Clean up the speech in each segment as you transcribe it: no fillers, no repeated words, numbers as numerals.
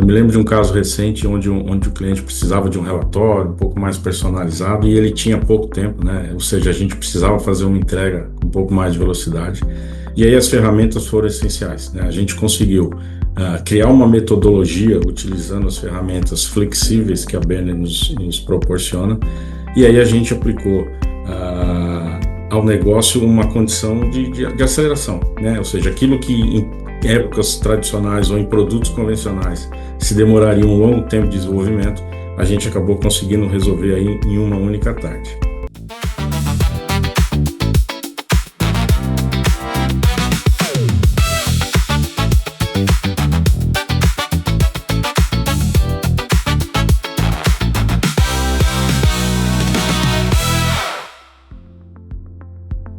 me lembro de um caso recente onde o cliente precisava de um relatório um pouco mais personalizado e ele tinha pouco tempo, né? Ou seja, a gente precisava fazer uma entrega com um pouco mais de velocidade. E aí as ferramentas foram essenciais, né? A gente conseguiu criar uma metodologia utilizando as ferramentas flexíveis que a Berner nos proporciona, e aí a gente aplicou ao negócio uma condição de aceleração, né? Ou seja, aquilo que em épocas tradicionais ou em produtos convencionais se demoraria um longo tempo de desenvolvimento, a gente acabou conseguindo resolver aí em uma única tarde.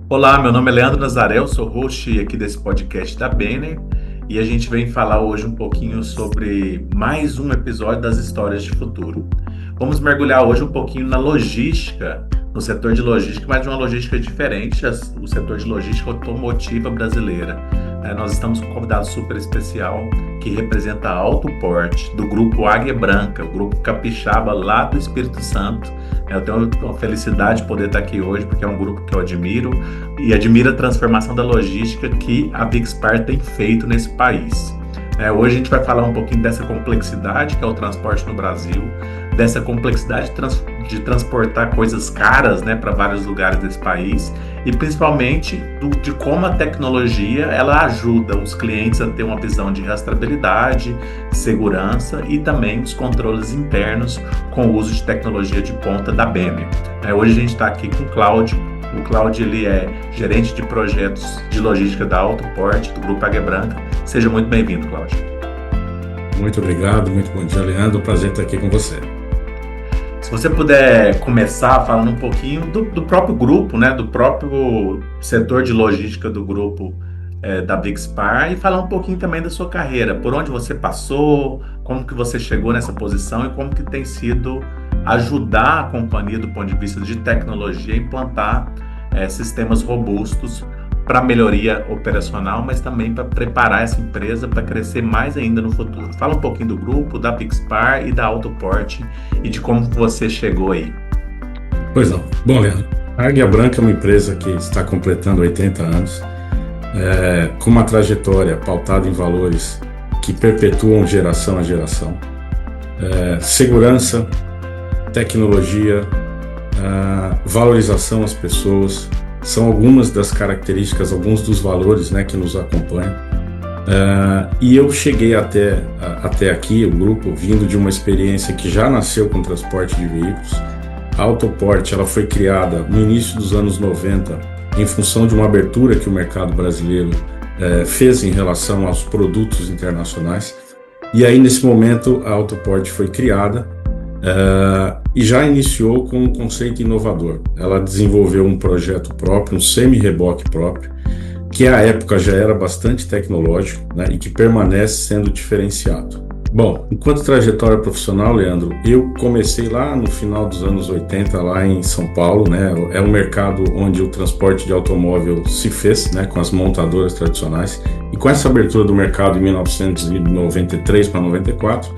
Olá, meu nome é Leandro Nazaré, eu sou host aqui desse podcast da Berner e a gente vem falar hoje um pouquinho sobre mais um episódio das Histórias de Futuro. Vamos mergulhar hoje um pouquinho na logística, no setor de logística, mas de uma logística diferente, o setor de logística automotiva brasileira. Nós estamos com um convidado super especial que representa a Alto Porte, do grupo Águia Branca, o grupo capixaba lá do Espírito Santo. Eu tenho a felicidade de poder estar aqui hoje, porque é um grupo que eu admiro e admiro a transformação da logística que a Bigspar tem feito nesse país. Hoje a gente vai falar um pouquinho dessa complexidade que é o transporte no Brasil, dessa complexidade de transportar coisas caras, para vários lugares desse país e principalmente de como a tecnologia ela ajuda os clientes a ter uma visão de rastreabilidade, segurança e também os controles internos com o uso de tecnologia de ponta da Berner. Hoje a gente está aqui com o Cláudio. O Cláudio ele é gerente de projetos de logística da Alto Porte, do Grupo Águia Branca. Seja muito bem-vindo, Cláudio. Muito obrigado, muito bom dia, Leandro. Prazer estar aqui com você. Se você puder começar falando um pouquinho do próprio grupo, do próprio setor de logística do grupo da Bigspar e falar um pouquinho também da sua carreira, por onde você passou, como que você chegou nessa posição e como que tem sido ajudar a companhia do ponto de vista de tecnologia a implantar sistemas robustos para melhoria operacional, mas também para preparar essa empresa para crescer mais ainda no futuro. Fala um pouquinho do grupo, da Bigspar e da Alto Porte e de como você chegou aí. Pois não. Bom, Leandro, a Águia Branca é uma empresa que está completando 80 anos, com uma trajetória pautada em valores que perpetuam geração a geração. Segurança, tecnologia, valorização às pessoas, são algumas das características, alguns dos valores que nos acompanham. E eu cheguei até aqui, o grupo, vindo de uma experiência que já nasceu com transporte de veículos. A Alto Porte ela foi criada no início dos anos 90 em função de uma abertura que o mercado brasileiro fez em relação aos produtos internacionais. E aí, nesse momento, a Alto Porte foi criada e já iniciou com um conceito inovador. Ela desenvolveu um projeto próprio, um semi-reboque próprio, que à época já era bastante tecnológico, e que permanece sendo diferenciado. Bom, enquanto trajetória profissional, Leandro, eu comecei lá no final dos anos 80, lá em São Paulo, É um mercado onde o transporte de automóvel se fez, com as montadoras tradicionais. E com essa abertura do mercado em 1993 para 94,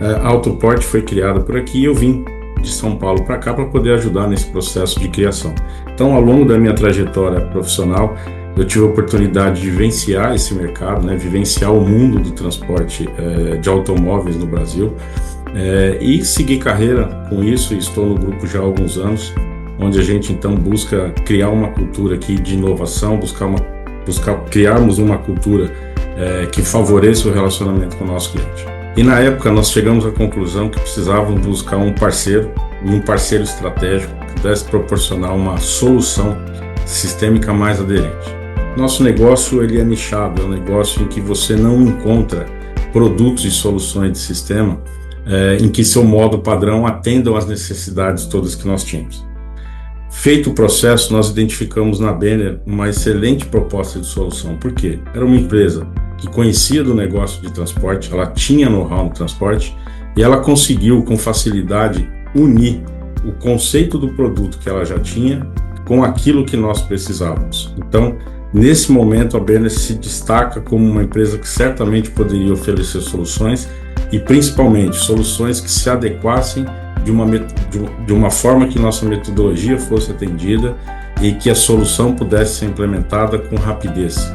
a Alto Porte foi criada por aqui e eu vim de São Paulo para cá para poder ajudar nesse processo de criação. Então, ao longo da minha trajetória profissional, eu tive a oportunidade de vivenciar esse mercado, vivenciar o mundo do transporte de automóveis no Brasil e seguir carreira com isso. E estou no grupo já há alguns anos, onde a gente então busca criar uma cultura aqui de inovação, buscar criarmos uma cultura que favoreça o relacionamento com o nosso cliente. E na época nós chegamos à conclusão que precisávamos buscar um parceiro estratégico que pudesse proporcionar uma solução sistêmica mais aderente. Nosso negócio ele é nichado, é um negócio em que você não encontra produtos e soluções de sistema em que seu modo padrão atendam às necessidades todas que nós tínhamos. Feito o processo, nós identificamos na Berner uma excelente proposta de solução. Por quê? Era uma empresa que conhecia do negócio de transporte, ela tinha know-how no transporte e ela conseguiu com facilidade unir o conceito do produto que ela já tinha com aquilo que nós precisávamos. Então, nesse momento, a Berner se destaca como uma empresa que certamente poderia oferecer soluções e principalmente soluções que se adequassem de uma forma que nossa metodologia fosse atendida e que a solução pudesse ser implementada com rapidez.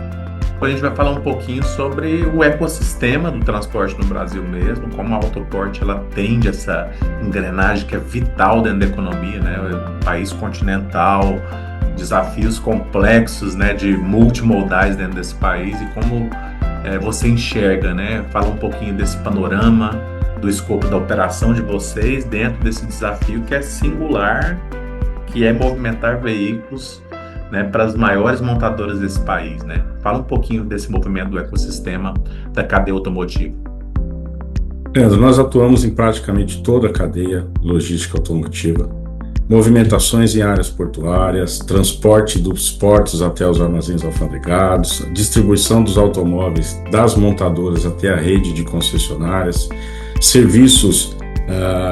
A gente vai falar um pouquinho sobre o ecossistema do transporte no Brasil mesmo, como a Autoport ela atende essa engrenagem que é vital dentro da economia, né? Um país continental, desafios complexos, né, de multimodais dentro desse país e como você enxerga, né? Fala um pouquinho desse panorama, do escopo da operação de vocês dentro desse desafio que é singular, que é movimentar veículos, né, para as maiores montadoras desse país, né? Fala um pouquinho desse movimento do ecossistema da cadeia automotiva. Leandro, nós atuamos em praticamente toda a cadeia logística automotiva, movimentações em áreas portuárias, transporte dos portos até os armazéns alfandegados, distribuição dos automóveis das montadoras até a rede de concessionárias, serviços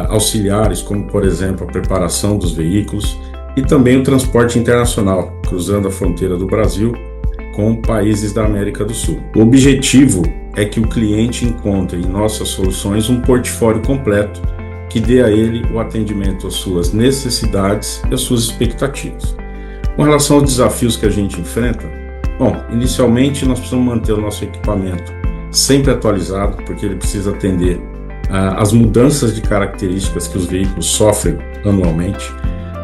auxiliares, como por exemplo a preparação dos veículos, e também o transporte internacional, cruzando a fronteira do Brasil com países da América do Sul. O objetivo é que o cliente encontre em nossas soluções um portfólio completo que dê a ele o atendimento às suas necessidades e às suas expectativas. Com relação aos desafios que a gente enfrenta, bom, inicialmente nós precisamos manter o nosso equipamento sempre atualizado, porque ele precisa atender às mudanças de características que os veículos sofrem anualmente.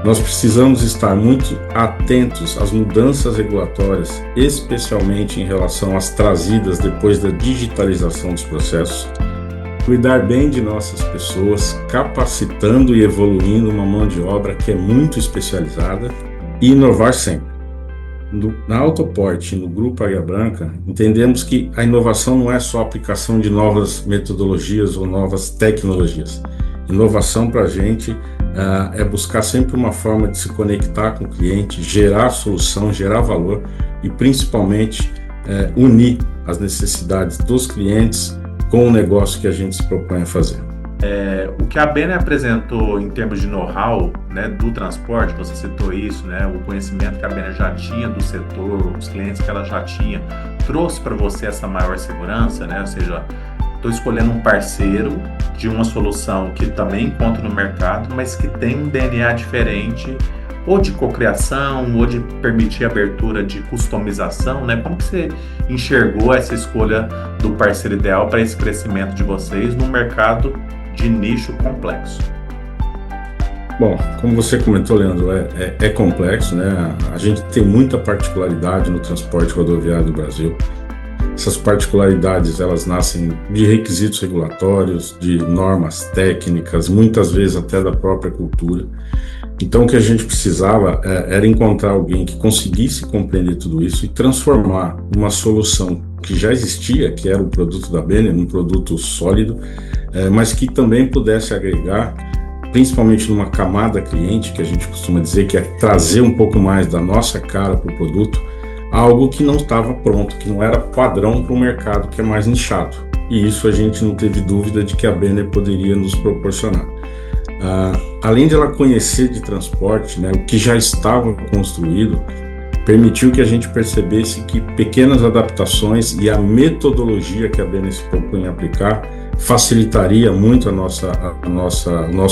Nós precisamos estar muito atentos às mudanças regulatórias, especialmente em relação às trazidas depois da digitalização dos processos, cuidar bem de nossas pessoas, capacitando e evoluindo uma mão de obra que é muito especializada e inovar sempre. Na Autoport, no Grupo Águia Branca, entendemos que a inovação não é só a aplicação de novas metodologias ou novas tecnologias. Inovação para a gente é buscar sempre uma forma de se conectar com o cliente, gerar solução, gerar valor e principalmente unir as necessidades dos clientes com o negócio que a gente se propõe a fazer. O que a Benner apresentou em termos de know-how, né, do transporte, você citou isso, né, o conhecimento que a Benner já tinha do setor, os clientes que ela já tinha, trouxe para você essa maior segurança, né, ou seja, estou escolhendo um parceiro de uma solução que também encontro no mercado, mas que tem um DNA diferente, ou de cocriação, ou de permitir abertura de customização, né? Como que você enxergou essa escolha do parceiro ideal para esse crescimento de vocês no mercado de nicho complexo? Bom, como você comentou, Leandro, é complexo, né? A gente tem muita particularidade no transporte rodoviário do Brasil. Essas particularidades, elas nascem de requisitos regulatórios, de normas técnicas, muitas vezes até da própria cultura. Então, o que a gente precisava era encontrar alguém que conseguisse compreender tudo isso e transformar uma solução que já existia, que era o produto da Benner, num produto sólido, mas que também pudesse agregar, principalmente numa camada cliente, que a gente costuma dizer que é trazer um pouco mais da nossa cara para o produto, algo que não estava pronto, que não era padrão para o mercado que é mais nichado. E isso a gente não teve dúvida de que a Benner poderia nos proporcionar. Além de ela conhecer de transporte, né, o que já estava construído, permitiu que a gente percebesse que pequenas adaptações e a metodologia que a Benner se propõe a aplicar facilitaria muito o nosso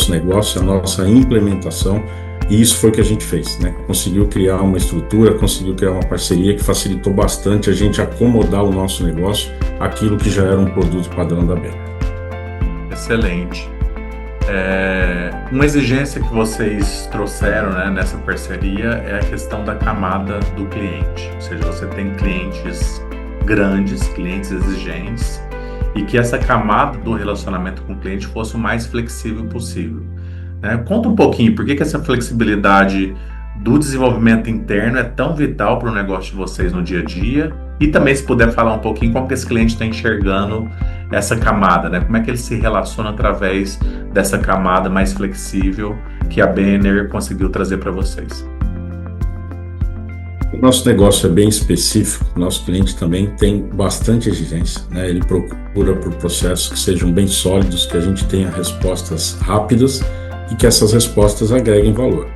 negócio, a nossa implementação, e isso foi o que a gente fez, né? Conseguiu criar uma estrutura, conseguiu criar uma parceria que facilitou bastante a gente acomodar o nosso negócio àquilo que já era um produto padrão da Benner. Excelente. Uma exigência que vocês trouxeram, né, nessa parceria é a questão da camada do cliente, ou seja, você tem clientes grandes, clientes exigentes, e que essa camada do relacionamento com o cliente fosse o mais flexível possível, né? Conta um pouquinho, por que essa flexibilidade do desenvolvimento interno é tão vital para o negócio de vocês no dia a dia, e também se puder falar um pouquinho como que esse cliente está enxergando essa camada, né? Como é que ele se relaciona através dessa camada mais flexível que a Benner conseguiu trazer para vocês. O nosso negócio é bem específico, nosso cliente também tem bastante exigência, né? Ele procura por processos que sejam bem sólidos, que a gente tenha respostas rápidas e que essas respostas agreguem valor.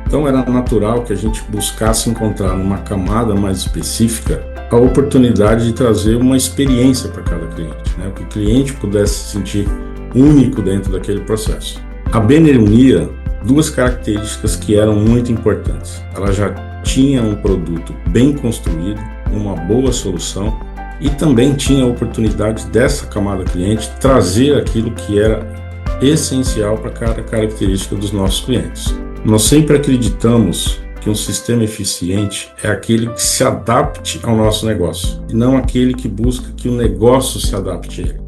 Então era natural que a gente buscasse encontrar numa camada mais específica a oportunidade de trazer uma experiência para cada cliente, né? Que o cliente pudesse se sentir único dentro daquele processo. A Benner unia duas características que eram muito importantes. Ela já tinha um produto bem construído, uma boa solução, e também tinha a oportunidade dessa camada cliente trazer aquilo que era essencial para cada característica dos nossos clientes. Nós sempre acreditamos que um sistema eficiente é aquele que se adapte ao nosso negócio, e não aquele que busca que o negócio se adapte a ele.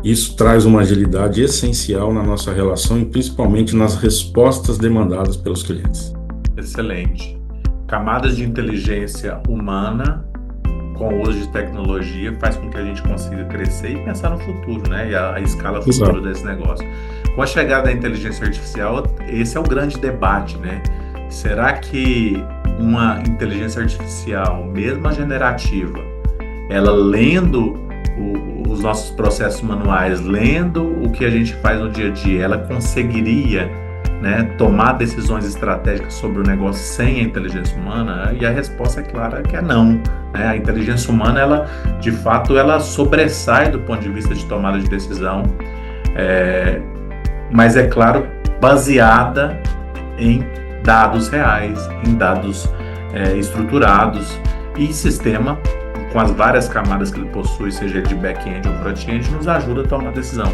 Isso traz uma agilidade essencial na nossa relação e principalmente nas respostas demandadas pelos clientes. Excelente. Camadas de inteligência humana com o uso de tecnologia faz com que a gente consiga crescer e pensar no futuro, né? E a escala futura desse negócio. Com a chegada da inteligência artificial, esse é o grande debate, né? Será que uma inteligência artificial, mesmo a generativa, ela lendo os nossos processos manuais, lendo o que a gente faz no dia a dia, ela conseguiria, né, tomar decisões estratégicas sobre o negócio sem a inteligência humana? E a resposta é clara que é não, né? A inteligência humana, ela, de fato, ela sobressai do ponto de vista de tomada de decisão, mas é claro, baseada em dados reais, em dados estruturados, e sistema com as várias camadas que ele possui, seja de back-end ou front-end, nos ajuda a tomar decisão.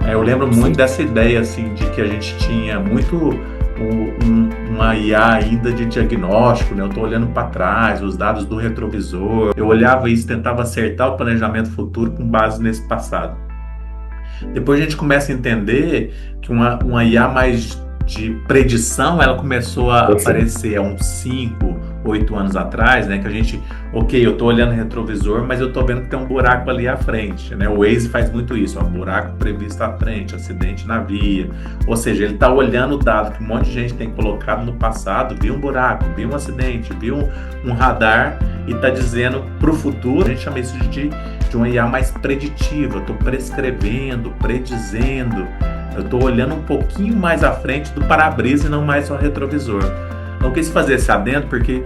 Eu lembro muito dessa ideia assim, de que a gente tinha muito uma IA ainda de diagnóstico, né? Eu estou olhando para trás, os dados do retrovisor, eu olhava isso, tentava acertar o planejamento futuro com base nesse passado. Depois a gente começa a entender que uma IA mais de predição, ela começou a aparecer há uns 5, 8 anos atrás, né? Que a gente, eu tô olhando o retrovisor, mas eu tô vendo que tem um buraco ali à frente, né? O Waze faz muito isso, um buraco previsto à frente, acidente na via. Ou seja, ele tá olhando o dado que um monte de gente tem colocado no passado, viu um buraco, viu um acidente, viu um radar, e tá dizendo pro futuro. A gente chama isso de uma IA mais preditiva. Eu tô prescrevendo, predizendo. Eu estou olhando um pouquinho mais à frente do para-brisa e não mais ao retrovisor. Não quis fazer esse adendo porque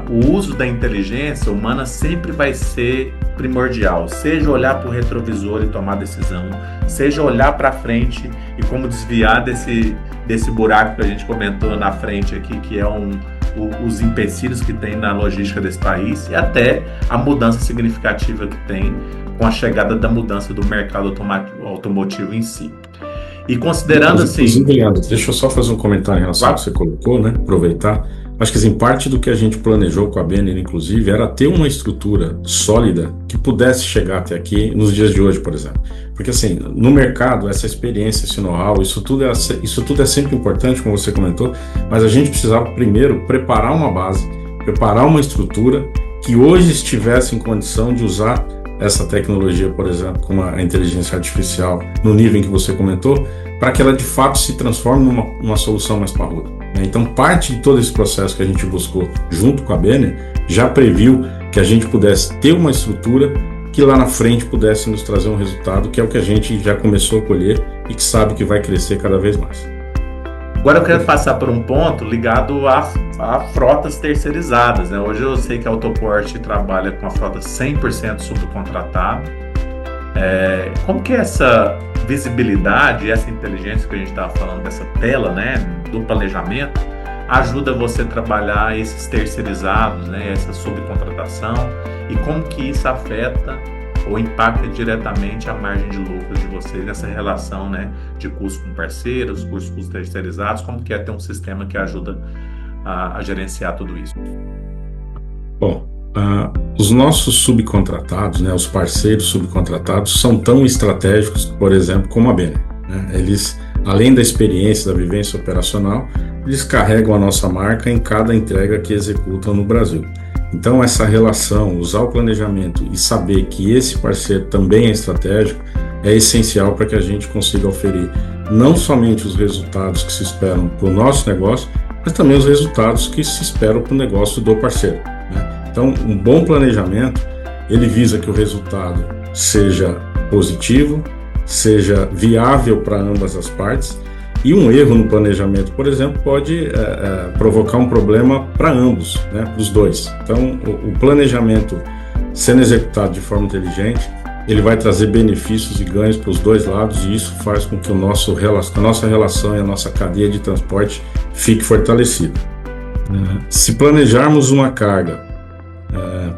o uso da inteligência humana sempre vai ser primordial. Seja olhar para o retrovisor e tomar decisão, seja olhar para frente e como desviar desse buraco que a gente comentou na frente aqui, que é os empecilhos que tem na logística desse país, e até a mudança significativa que tem com a chegada da mudança do mercado automotivo em si. E considerando assim... Leandro, deixa eu só fazer um comentário em relação ao que você colocou, né? Aproveitar. Acho que assim, parte do que a gente planejou com a Benner, inclusive, era ter uma estrutura sólida que pudesse chegar até aqui nos dias de hoje, por exemplo. Porque assim, no mercado, essa experiência, esse know-how, isso tudo é sempre importante, como você comentou, mas a gente precisava primeiro preparar uma base, preparar uma estrutura que hoje estivesse em condição de usar essa tecnologia, por exemplo, como a inteligência artificial, no nível em que você comentou, para que ela de fato se transforme numa solução mais parruda. Então, parte de todo esse processo que a gente buscou junto com a Benner já previu que a gente pudesse ter uma estrutura que lá na frente pudesse nos trazer um resultado, que é o que a gente já começou a colher e que sabe que vai crescer cada vez mais. Agora eu quero passar por um ponto ligado a frotas terceirizadas, né? Hoje eu sei que a Autoport trabalha com a frota 100% subcontratada. Como que essa visibilidade, essa inteligência que a gente estava falando, dessa tela, né, do planejamento, ajuda você a trabalhar esses terceirizados, né, essa subcontratação, e como que isso afeta ou impacta diretamente a margem de lucro de vocês nessa relação, né, de custo com parceiros, custos terceirizados, como que é ter um sistema que ajuda a gerenciar tudo isso? Bom, os nossos subcontratados, né, os parceiros subcontratados, são tão estratégicos, por exemplo, como a Benner, né? Eles, além da experiência, da vivência operacional, eles carregam a nossa marca em cada entrega que executam no Brasil. Então, essa relação, usar o planejamento e saber que esse parceiro também é estratégico, é essencial para que a gente consiga oferir não somente os resultados que se esperam para o nosso negócio, mas também os resultados que se esperam para o negócio do parceiro, né? Então, um bom planejamento, ele visa que o resultado seja positivo, seja viável para ambas as partes E um erro no planejamento, por exemplo, pode provocar um problema para ambos, né, para os dois. Então, o planejamento sendo executado de forma inteligente, ele vai trazer benefícios e ganhos para os dois lados, e isso faz com que a nossa relação e a nossa cadeia de transporte fique fortalecida. Se planejarmos uma carga,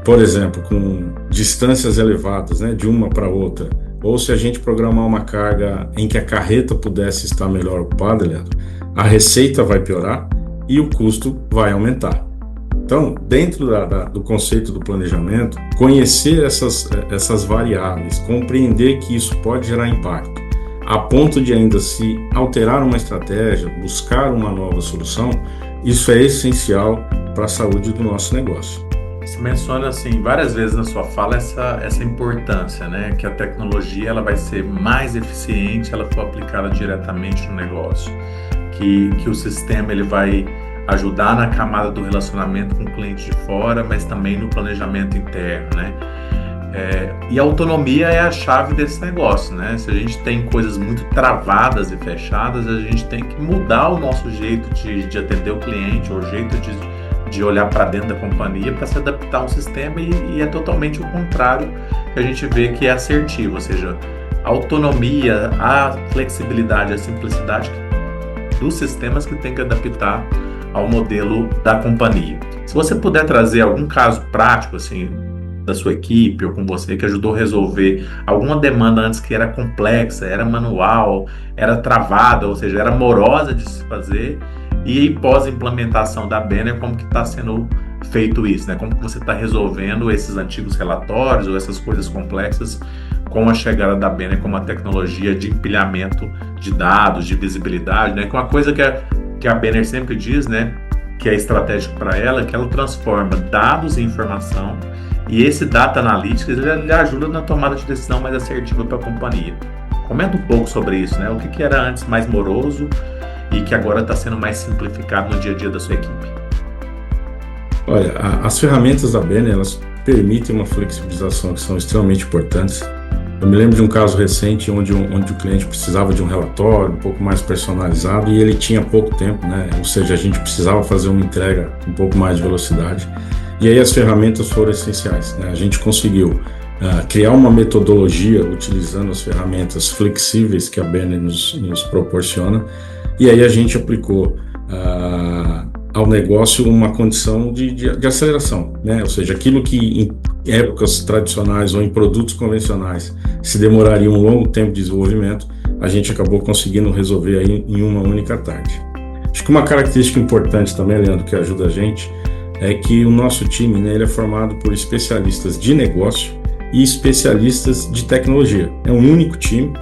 por exemplo, com distâncias elevadas, né, de uma para outra, ou se a gente programar uma carga em que a carreta pudesse estar melhor ocupada, Leandro, a receita vai piorar e o custo vai aumentar. Então, dentro do conceito do planejamento, conhecer essas variáveis, compreender que isso pode gerar impacto, a ponto de ainda se alterar uma estratégia, buscar uma nova solução, isso é essencial para a saúde do nosso negócio. Você menciona assim várias vezes na sua fala essa importância, né? Que a tecnologia ela vai ser mais eficiente se ela for aplicada diretamente no negócio, que o sistema ele vai ajudar na camada do relacionamento com o cliente de fora, mas também no planejamento interno, né? E a autonomia é a chave desse negócio, né? Se a gente tem coisas muito travadas e fechadas, a gente tem que mudar o nosso jeito de atender o cliente, ou o jeito de olhar para dentro da companhia para se adaptar a um sistema, e é totalmente o contrário que a gente vê que é assertivo, ou seja, a autonomia, a flexibilidade, a simplicidade dos sistemas que tem que adaptar ao modelo da companhia. Se você puder trazer algum caso prático assim da sua equipe ou com você que ajudou a resolver alguma demanda antes que era complexa, era manual, era travada, ou seja, era morosa de se fazer, e pós-implementação da Banner, como que está sendo feito isso, né? Como que você está resolvendo esses antigos relatórios ou essas coisas complexas com a chegada da Banner como uma tecnologia de empilhamento de dados, de visibilidade, né? Que é uma coisa que a Banner sempre diz, né? Que é estratégico para ela, que ela transforma dados em informação, e esse Data Analytics ele ajuda na tomada de decisão mais assertiva para a companhia. Comenta um pouco sobre isso, né? O que era antes mais moroso e que agora está sendo mais simplificado no dia a dia da sua equipe. Olha, as ferramentas da Banner, elas permitem uma flexibilização que são extremamente importantes. Eu me lembro de um caso recente onde o cliente precisava de um relatório um pouco mais personalizado e ele tinha pouco tempo, né? Ou seja, a gente precisava fazer uma entrega com um pouco mais de velocidade. E aí as ferramentas foram essenciais, né? A gente conseguiu criar uma metodologia utilizando as ferramentas flexíveis que a Banner nos proporciona, e aí a gente aplicou ao negócio uma condição de aceleração, né? Ou seja, aquilo que em épocas tradicionais ou em produtos convencionais se demoraria um longo tempo de desenvolvimento, a gente acabou conseguindo resolver aí em uma única tarde. Acho que uma característica importante também, Leandro, que ajuda a gente, é que o nosso time, né, ele é formado por especialistas de negócio e especialistas de tecnologia. É um único time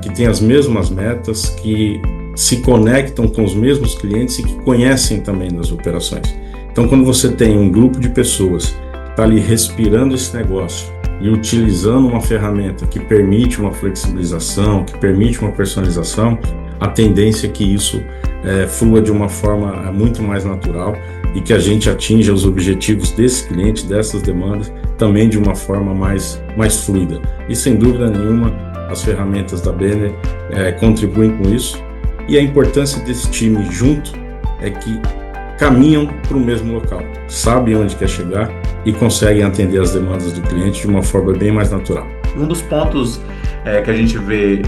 que tem as mesmas metas, que se conectam com os mesmos clientes e que conhecem também das operações. Então, quando você tem um grupo de pessoas que está ali respirando esse negócio e utilizando uma ferramenta que permite uma flexibilização, que permite uma personalização, a tendência é que isso flua de uma forma muito mais natural e que a gente atinja os objetivos desse cliente, dessas demandas, também de uma forma mais fluida. E, sem dúvida nenhuma, as ferramentas da Banner contribuem com isso. E a importância desse time junto é que caminham para o mesmo local, sabem onde quer chegar e conseguem atender as demandas do cliente de uma forma bem mais natural. Um dos pontos que a gente vê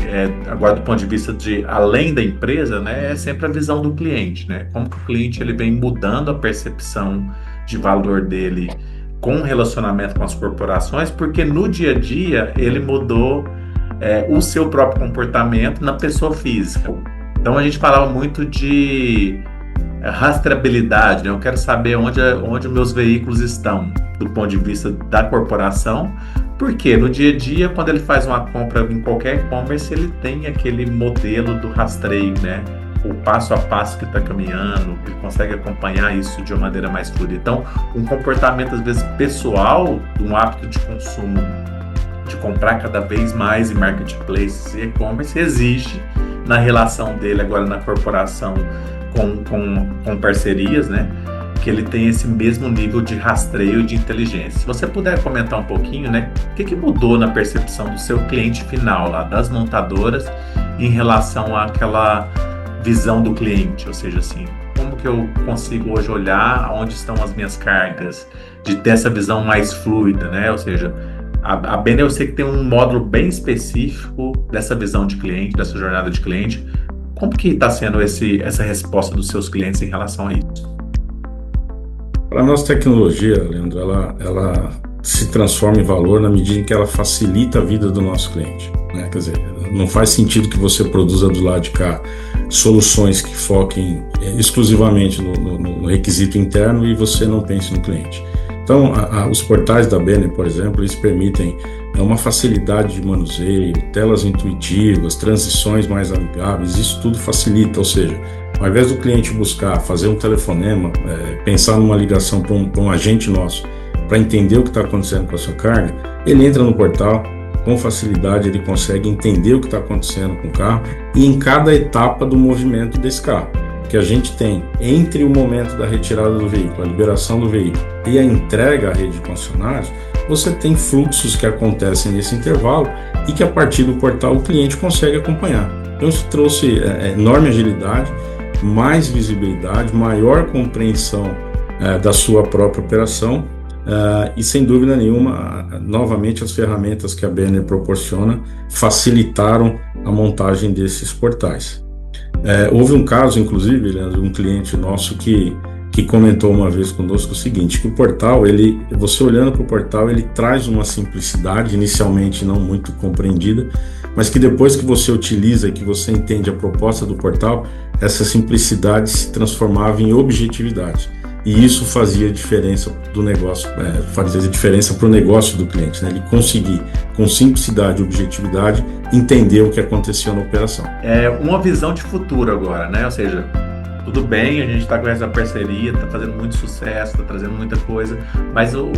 agora do ponto de vista de além da empresa, né, é sempre a visão do cliente, né? Como que o cliente ele vem mudando a percepção de valor dele com o relacionamento com as corporações, porque no dia a dia ele mudou o seu próprio comportamento na pessoa física. Então a gente falava muito de rastreabilidade, né? Eu quero saber onde os meus veículos estão do ponto de vista da corporação, porque no dia a dia, quando ele faz uma compra em qualquer e-commerce, ele tem aquele modelo do rastreio, né? O passo a passo que está caminhando, ele consegue acompanhar isso de uma maneira mais fluida. Então, um comportamento às vezes pessoal, um hábito de consumo, de comprar cada vez mais em marketplaces e e-commerce, exige na relação dele agora na corporação com parcerias, né, que ele tem esse mesmo nível de rastreio e de inteligência. Se você puder comentar um pouquinho, né, o que mudou na percepção do seu cliente final lá, das montadoras, em relação àquela visão do cliente, ou seja, assim, como que eu consigo hoje olhar onde estão as minhas cargas, de ter essa visão mais fluida, né? Ou seja, a Banner eu sei que tem um módulo bem específico dessa visão de cliente, dessa jornada de cliente. Como que está sendo essa resposta dos seus clientes em relação a isso? Para a nossa tecnologia, Leandro, ela se transforma em valor na medida em que ela facilita a vida do nosso cliente, né? Quer dizer, não faz sentido que você produza do lado de cá soluções que foquem exclusivamente no requisito interno e você não pense no cliente. Então, os portais da Banner, por exemplo, eles permitem uma facilidade de manuseio, telas intuitivas, transições mais amigáveis, isso tudo facilita, ou seja, ao invés do cliente buscar fazer um telefonema, pensar numa ligação para um agente nosso, para entender o que está acontecendo com a sua carga, ele entra no portal, com facilidade ele consegue entender o que está acontecendo com o carro e em cada etapa do movimento desse carro, que a gente tem entre o momento da retirada do veículo, a liberação do veículo e a entrega à rede de concessionários, você tem fluxos que acontecem nesse intervalo e que a partir do portal o cliente consegue acompanhar. Então isso trouxe enorme agilidade, mais visibilidade, maior compreensão da sua própria operação e sem dúvida nenhuma, novamente as ferramentas que a Banner proporciona facilitaram a montagem desses portais. Houve um caso, inclusive, Leandro, um cliente nosso que comentou uma vez conosco o seguinte, que o portal, você olhando para o portal, ele traz uma simplicidade, inicialmente não muito compreendida, mas que depois que você utiliza e que você entende a proposta do portal, essa simplicidade se transformava em objetividade. E isso fazia diferença do negócio, fazia diferença para o negócio do cliente, né? Ele conseguir, com simplicidade e objetividade, entender o que aconteceu na operação. É uma visão de futuro agora, né? Ou seja, tudo bem, a gente está com essa parceria, está fazendo muito sucesso, está trazendo muita coisa, mas o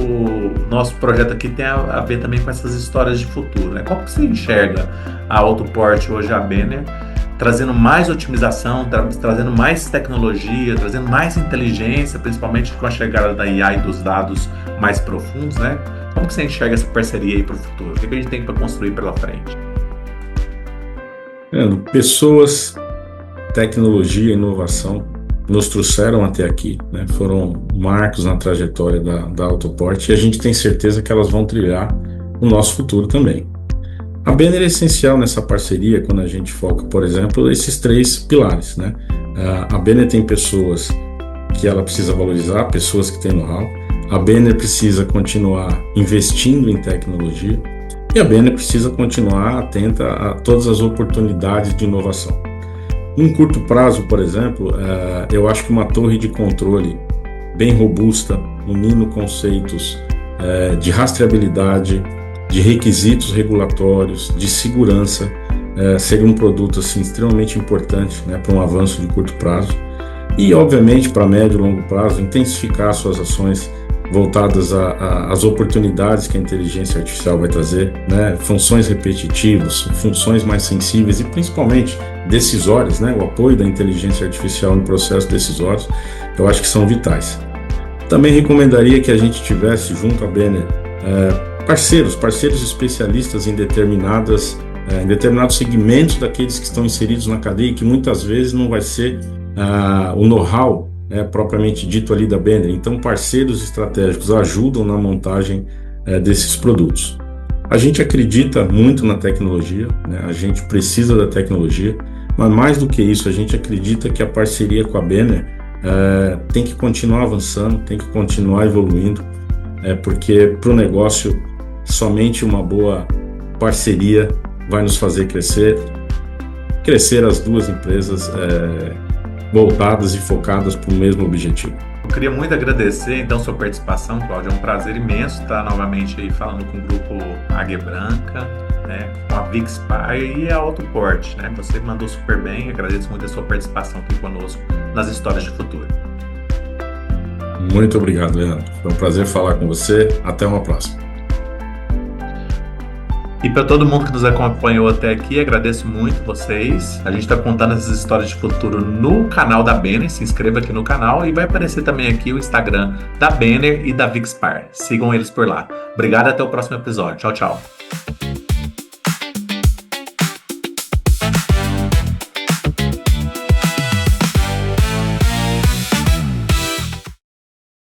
nosso projeto aqui tem a ver também com essas histórias de futuro, né? Como que você enxerga a Autoport hoje, a Banner, trazendo mais otimização, trazendo mais tecnologia, trazendo mais inteligência, principalmente com a chegada da IA e dos dados mais profundos, né? Como que você enxerga essa parceria aí para o futuro? O que a gente tem para construir pela frente? Pessoas, tecnologia e inovação nos trouxeram até aqui, né? Foram marcos na trajetória da Autoport e a gente tem certeza que elas vão trilhar o nosso futuro também. A Banner é essencial nessa parceria quando a gente foca, por exemplo, esses 3 pilares, né? A Banner tem pessoas que ela precisa valorizar, pessoas que têm know-how. A Banner precisa continuar investindo em tecnologia e a Banner precisa continuar atenta a todas as oportunidades de inovação. Em curto prazo, por exemplo, eu acho que uma torre de controle bem robusta, unindo conceitos de rastreabilidade, de requisitos regulatórios, de segurança, seria um produto assim, extremamente importante, né, para um avanço de curto prazo. E, obviamente, para médio e longo prazo, intensificar suas ações voltadas às oportunidades que a inteligência artificial vai trazer, né, funções repetitivas, funções mais sensíveis e, principalmente, decisórias, né, o apoio da inteligência artificial no processo decisório, eu acho que são vitais. Também recomendaria que a gente tivesse, junto à Banner, parceiros especialistas em determinados segmentos daqueles que estão inseridos na cadeia e que muitas vezes não vai ser o know-how propriamente dito ali da Banner. Então, parceiros estratégicos ajudam na montagem desses produtos. A gente acredita muito na tecnologia, né? A gente precisa da tecnologia, mas mais do que isso, a gente acredita que a parceria com a Banner tem que continuar avançando, tem que continuar evoluindo, porque para o negócio somente uma boa parceria vai nos fazer crescer as 2 empresas voltadas e focadas para o mesmo objetivo. Eu queria muito agradecer então sua participação, Cláudio. É um prazer imenso estar novamente aí falando com o grupo Águia Branca, né, com a Vixpar e a Autoport, né? Você mandou super bem, agradeço muito a sua participação aqui conosco nas Histórias de Futuro. Muito obrigado, Leandro. Foi um prazer falar com você. Até uma próxima. E para todo mundo que nos acompanhou até aqui, agradeço muito vocês. A gente está contando essas histórias de futuro no canal da Banner. Se inscreva aqui no canal e vai aparecer também aqui o Instagram da Banner e da Vixpar. Sigam eles por lá. Obrigado e até o próximo episódio. Tchau, tchau.